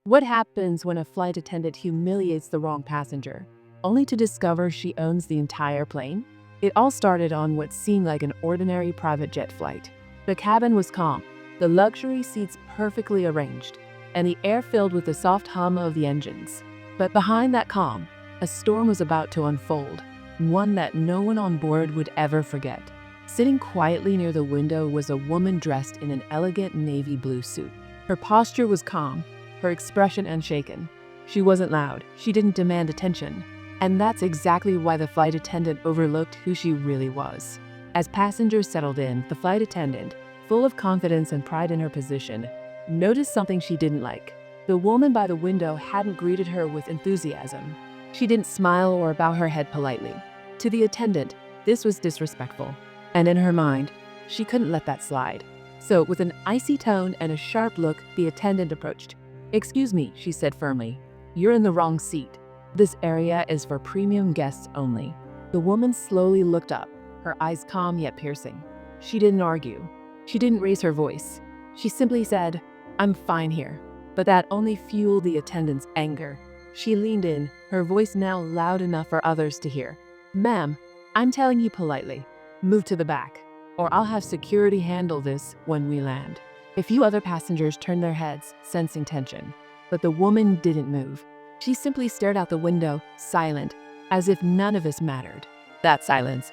What happens when a flight attendant humiliates the wrong passenger, only to discover she owns the entire plane? It all started on what seemed like an ordinary private jet flight. The cabin was calm, the luxury seats perfectly arranged, and the air filled with the soft hum of the engines. But behind that calm, a storm was about to unfold, one that no one on board would ever forget. Sitting quietly near the window was a woman dressed in an elegant navy blue suit. Her posture was calm, her expression unshaken. She wasn't loud, she didn't demand attention, and that's exactly why the flight attendant overlooked who she really was. As passengers settled in, the flight attendant, full of confidence and pride in her position, noticed something she didn't like. The woman by the window hadn't greeted her with enthusiasm. She didn't smile or bow her head politely. To the attendant, this was disrespectful, and in her mind, she couldn't let that slide. So, with an icy tone and a sharp look, the attendant approached. "Excuse me," she said firmly. "You're in the wrong seat. This area is for premium guests only." The woman slowly looked up, her eyes calm yet piercing. She didn't argue. She didn't raise her voice. She simply said, "I'm fine here." But that only fueled the attendant's anger. She leaned in, her voice now loud enough for others to hear. "Ma'am, I'm telling you politely, move to the back, or I'll have security handle this when we land." A few other passengers turned their heads, sensing tension. But the woman didn't move. She simply stared out the window, silent, as if none of this mattered. That silence,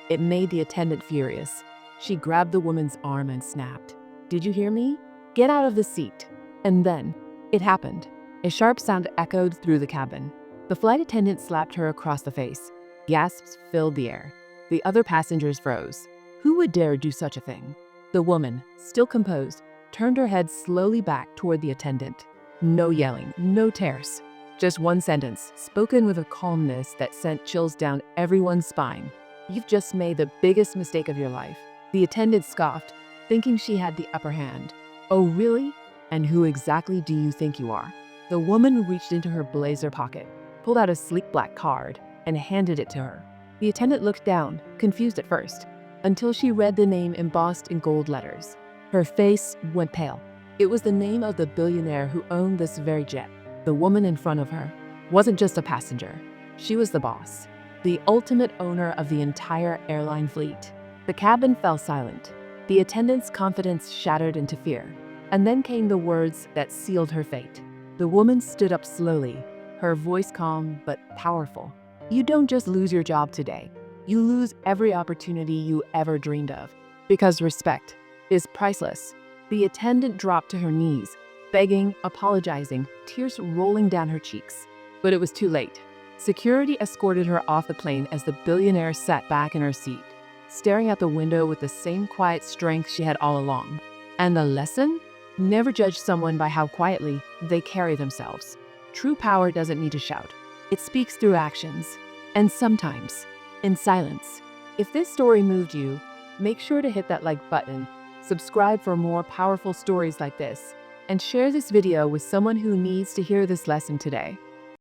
it made the attendant furious. She grabbed the woman's arm and snapped. "Did you hear me? Get out of the seat." And then, it happened. A sharp sound echoed through the cabin. The flight attendant slapped her across the face. Gasps filled the air. The other passengers froze. Who would dare do such a thing? The woman, still composed, turned her head slowly back toward the attendant. No yelling, no tears. Just one sentence, spoken with a calmness that sent chills down everyone's spine. "You've just made the biggest mistake of your life." The attendant scoffed, thinking she had the upper hand. "Oh, really? And who exactly do you think you are?" The woman reached into her blazer pocket, pulled out a sleek black card, and handed it to her. The attendant looked down, confused at first, until she read the name embossed in gold letters. Her face went pale. It was the name of the billionaire who owned this very jet. The woman in front of her wasn't just a passenger. She was the boss, the ultimate owner of the entire airline fleet. The cabin fell silent. The attendant's confidence shattered into fear. And then came the words that sealed her fate. The woman stood up slowly, her voice calm but powerful. "You don't just lose your job today. You lose every opportunity you ever dreamed of. Because respect is priceless." The attendant dropped to her knees, begging, apologizing, tears rolling down her cheeks. But it was too late. Security escorted her off the plane as the billionaire sat back in her seat, staring out the window with the same quiet strength she had all along. And the lesson? Never judge someone by how quietly they carry themselves. True power doesn't need to shout. It speaks through actions, and sometimes in silence. If this story moved you, make sure to hit that like button, subscribe for more powerful stories like this, and share this video with someone who needs to hear this lesson today.